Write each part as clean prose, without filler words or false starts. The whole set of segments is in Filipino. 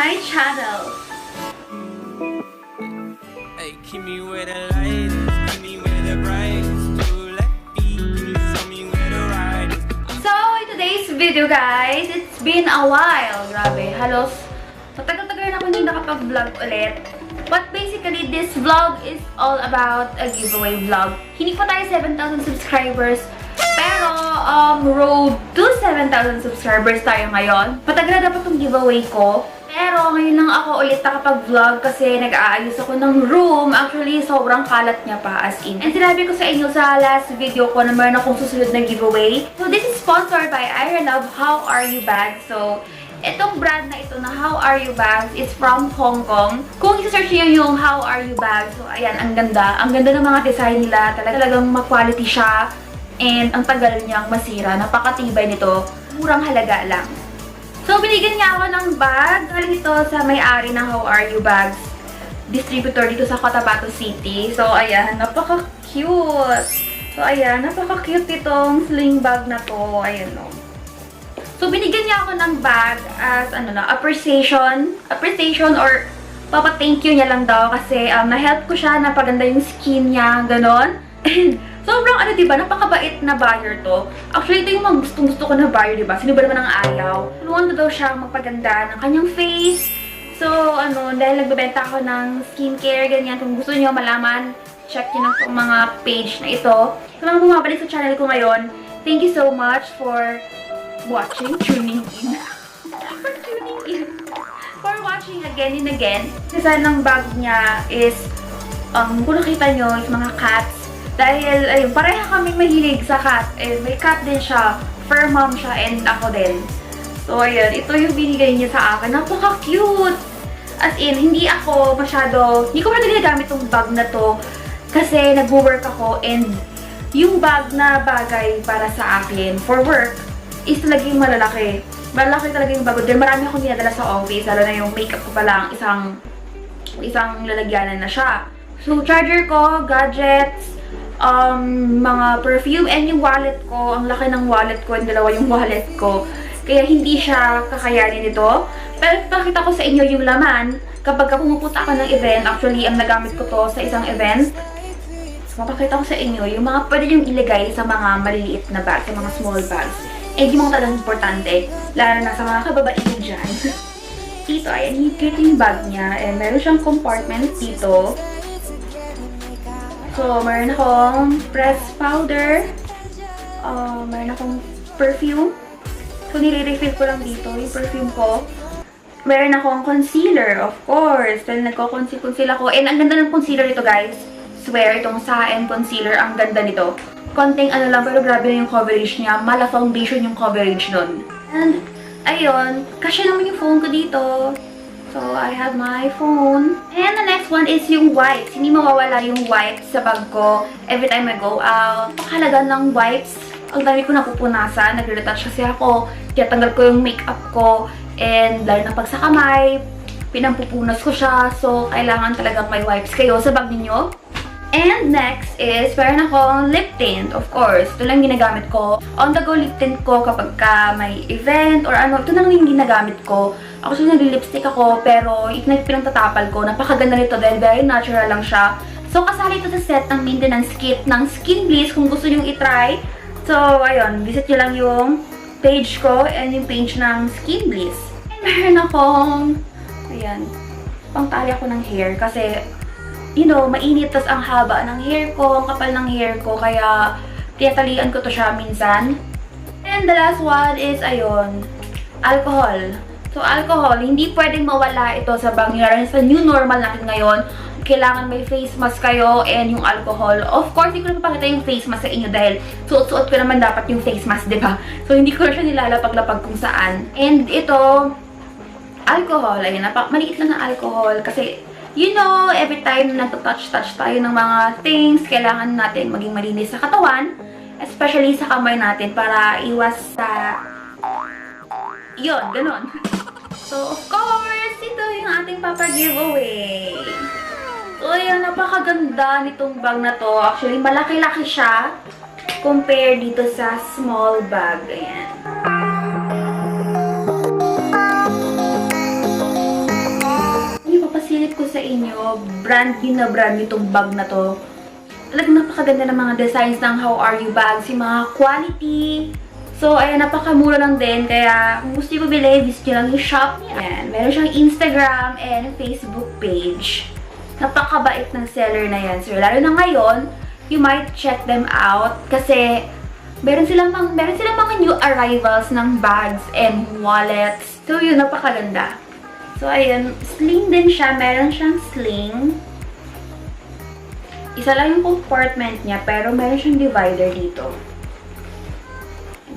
my channel. Hey, keep me where the light is, keep me where the bright is. Two left feet, show me where the ride is. So, in today's video guys, it's been a while. Grabe, halos matagal-tagal na ako hindi nakapag-vlog ulit. But basically, this vlog is all about a giveaway vlog. Hindi pa tayo 7,000 subscribers. Pero, road to 7,000 subscribers tayo ngayon. Matagal na dapat itong giveaway ko. Pero, ngayon lang ako ulit nakapag-vlog kasi nag-aayos ako ng room. Actually, sobrang kalat niya pa, as in. And sinabi ko sa inyo sa last video ko na meron akong susunod na giveaway. So, this is sponsored by HowRü Bags. So, itong brand na ito na HowRü Bags is from Hong Kong. Kung isa-search niyo yung HowRü Bags, so ayan, ang ganda. Ang ganda ng mga design nila. Talagang ma-quality siya. And ang tagal niyang masira. Napakatibay nito. Murang halaga lang. So, binigyan niya ako ng bag. Galing ito sa may-ari ng HowRü Bags distributor dito sa Cotabato City. So, ayan. Napaka-cute. So, ayan. Napaka-cute itong sling bag na to. Ayan, no. So, binigyan niya ako ng bag as, appreciation or papa-thank you niya lang daw kasi na-help ko siya, napaganda yung skin niya, ganon. And, sobrang, diba, napakabait na buyer to. Actually, ito yung mga gustong-gusto ko na buyer, diba? Sino ba naman ang ayaw? Tulungan ko daw siya magpaganda ng kanyang face. So, dahil nagbebenta ako ng skincare, ganyan. Kung gusto niyo malaman, check niyo lang itong mga page na ito. Sa mga bumabalik sa channel ko ngayon, thank you so much for tuning in. For watching again and again. Kasi ng bag niya is, kung nakita nyo, is mga cats. Dahil, ayun, pareha kaming mahilig sa cat. And may cat din siya. Fur mom siya and ako din. So, ayun, ito yung binigay niya sa akin. Napaka-cute! As in, hindi ko masyado ginagamit tong bag na to. Kasi nag-work ako and yung bag na bagay para sa akin for work is talagang malalaki. Malalaki talaga yung bag. Dahil marami akong dinadala sa office. Lalo na yung makeup ko pa lang. Isang lalagyanan na siya. So, charger ko, gadgets, mga perfume, and yung wallet ko. Ang laki ng wallet ko, and dalawa yung wallet ko. Kaya hindi siya kakayanin nito. Pero pakita ko sa inyo yung laman. Kapag pumupunta ako ng event, actually, ang nagamit ko to sa isang event. So, mapakita ko sa inyo yung mga pwede yung ilagay sa mga maliliit na bag, sa mga small bags. Eh, yung mga talagang importante, lalo na sa mga kababaihan dyan. Dito, ayan, cute yung bag niya. And meron siyang compartment dito. So, meron akong pressed powder. Meron akong perfume. So, nire-refill ko lang dito yung perfume ko. Meron akong concealer, of course. Dahil nagko-conceal ako. And ang ganda ng concealer nito, guys. Swear, itong Sa-En concealer, ang ganda nito. Konting lang, pero grabe na yung coverage niya. Mala foundation yung coverage nun. And, ayun, kasya naman yung phone ko dito. So, I have my phone. And the next one is yung wipes. Hindi mawawala yung wipes sa bag ko every time I go out. Pakahalaga ng wipes. Ang dami ko napupunasan. Nagre-retouch kasi ako. Tinatanggal ko yung makeup ko. And lalo na pag sa kamay, pinampupunas ko siya. So, kailangan talagang may wipes kayo sa bag ninyo. And next is, meron akong lip tint, of course. Ito lang ginagamit ko. On-the-go lip tint ko kapag may event or ano. Ito lang yung ginagamit ko. Ako siya nag-lipstick ako, pero pinagtatapal ko. Napakaganda nito dahil very natural lang siya. So, kasali ito sa set ng maintenance kit ng Skin Bliss kung gusto nyo i-try. So, ayun. Visit nyo lang yung page ko and yung page ng Skin Bliss. And meron akong, ayan, pangtali ako ng hair kasi mainit, tas ang haba ng hair ko, ang kapal ng hair ko, kaya tinatalian ko to siya minsan. And the last one is, ayun, alcohol. So, alcohol, hindi pwedeng mawala ito sa bag nyo. Sa new normal natin ngayon, kailangan may face mask kayo and yung alcohol. Of course, hindi ko na papakita yung face mask sa inyo dahil suot-suot ko naman dapat yung face mask, diba? So, hindi ko siya nilalapag-lapag kung saan. And ito, alcohol, ayun, maliit lang na alcohol kasi every time nagtouch tayo ng mga things, kailangan natin maging malinis sa katawan, especially sa kamay natin para iwas sa ganon. So, of course, ito yung ating papa-giveaway. So, ayan, napakaganda nitong bag na to. Actually, malaki-laki siya compare dito sa small bag. Ayan. brand new tong bag na to. Talagang napakaganda ng mga designs ng HowRü bags, yung mga quality. So, ayan, napakamura lang din. Kaya, kung gusto nyo bumili, visit nyo lang yung shop niya. Ayan, meron siyang Instagram and Facebook page. Napakabait ng seller na yan. So, lalo na ngayon, you might check them out. Kasi, meron silang mga new arrivals ng bags and wallets. So, yun, napakaganda. So, ayan, sling din siya. Meron siyang sling. Isa lang yung compartment niya, pero meron siyang divider dito.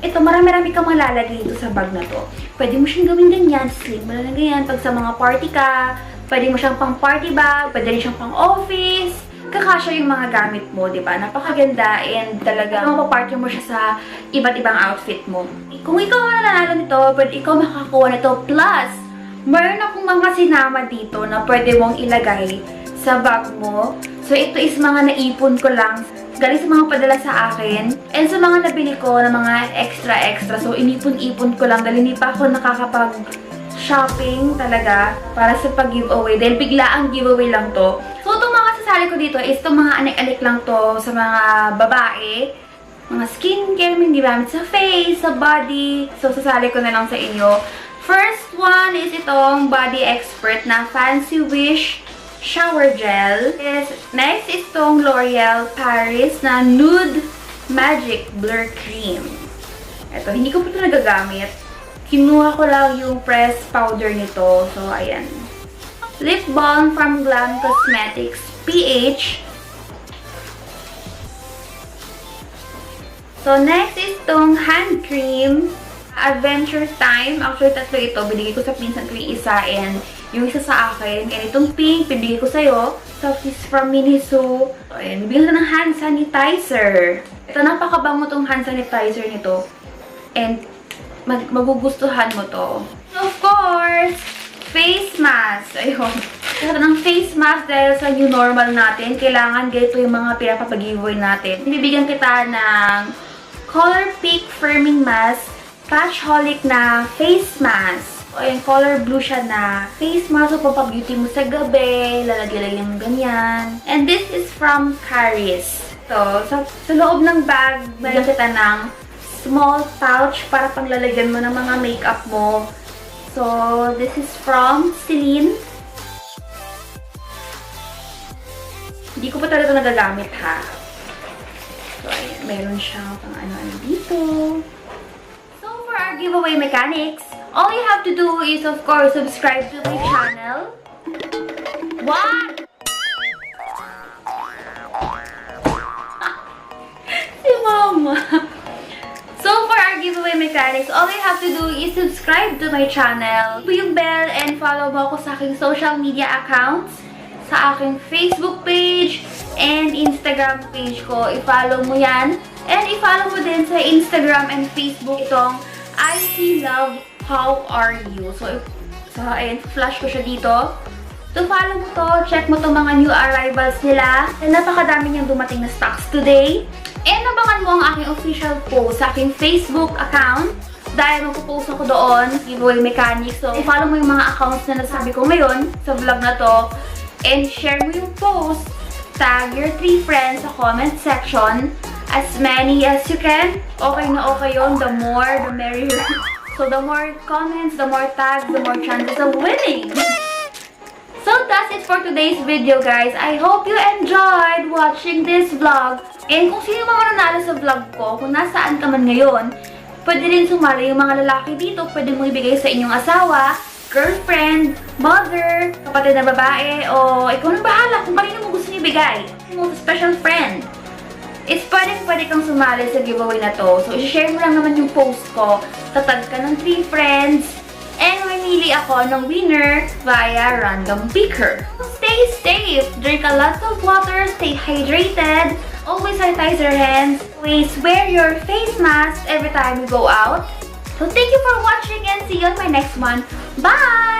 Ito, marami-rami kang malalagay dito sa bag na to. Pwede mo siyang gawin ganyan, sling mo lang ganyan. Pag sa mga party ka, pwede mo siyang pang party bag, pwede rin siyang pang office. Kakasya yung mga gamit mo, di ba? Napakaganda and talaga mapapartner mo siya sa iba't ibang outfit mo. Kung ikaw ang nanalo nito, pwede ikaw makakuha nito. Plus, meron akong mga sinama dito na pwede mong ilagay sa bag mo. So, ito is mga naipon ko lang. Galing sa mga padala sa akin. And sa mga nabili ko na mga extra. So, inipon-ipon ko lang. Dahil hindi pa ako nakakapag-shopping talaga para sa pag-giveaway. Dahil bigla ang giveaway lang to. So, itong mga sasali ko dito is itong mga anik-alik lang to sa mga babae. Mga skincare, hindi gamit sa face, sa body. So, sasali ko na lang sa inyo. First one is itong Body Expert na Fancy Wish shower gel. Next is itong L'Oreal Paris na Nude Magic Blur Cream. Ito, hindi ko po ito nagagamit. Kinuha ko lang yung press powder nito. So, ayan. Lip balm from Glam Cosmetics PH. So, next is itong hand cream. Adventure Time. Actually, tatlo ito. Binigay ko sa pinsan ko yung isa and yung isa sa akin. And itong pink, binigay ko sa'yo. So, this from Miniso. So, ayan. Bibigyan ko ng hand sanitizer. Ito, napakabango tong hand sanitizer nito. And, magugustuhan mo to. So, of course, face mask. Ayun. Ito ng face mask dahil sa new normal natin. Kailangan ganito yung mga pinapapag-giveaway natin. Bibigyan kita ng Color Peak Firming Mask. Patchholic na face mask. O, ayan, color blue siya na face mask. So, papabeauty mo sa gabi. Lalagay-lagay mo ganyan. And this is from Caris. So, sa loob ng bag, bigyan kita ng small pouch para panglalagyan mo ng mga makeup mo. So, this is from Celine. Hindi ko pa talaga ito nagagamit, ha. So, ayan, meron siyang pang ano-ano dito. Our giveaway mechanics, all you have to do is, of course, subscribe to my channel. What? Si Mama. So, for our giveaway mechanics, all you have to do is subscribe to my channel. Hit yung bell and follow mo ako sa aking social media accounts, sa aking Facebook page, and Instagram page ko. I-follow mo yan. And i-follow mo din sa Instagram and Facebook itong I love HowRü. So, ayan, flash ko siya dito. So, follow mo to, check mo to mga new arrivals nila. And napakadami niyang dumating na stocks today. And abangan mo ang aking official post sa aking Facebook account. Dahil magpo-post ako doon, giveaway mechanics. So, follow mo yung mga accounts na nasabi ko ngayon sa vlog na to. And share mo yung post. Tag your 3 friends sa comment section. As many as you can. Okay na okay yun. The more, the merrier. So, the more comments, the more tags, the more chances of winning. So, that's it for today's video, guys. I hope you enjoyed watching this vlog. And kung sino mga nanalo sa vlog ko, kung nasaan ka man ngayon, pwede rin sumali yung mga lalaki dito. Pwede mo ibigay sa inyong asawa, girlfriend, mother, kapatid na babae, o ikaw na bahala kung kanino mo gusto niyo ibigay. Mo special friend. Is pwede kang sumali sa giveaway na to. So, i-share mo lang naman yung post ko. Tatag ka ng 3 friends. And mamili ako ng winner via random picker. So, stay safe. Drink a lot of water. Stay hydrated. Always sanitize your hands. Always wear your face mask every time you go out. So, thank you for watching and see you on my next one. Bye!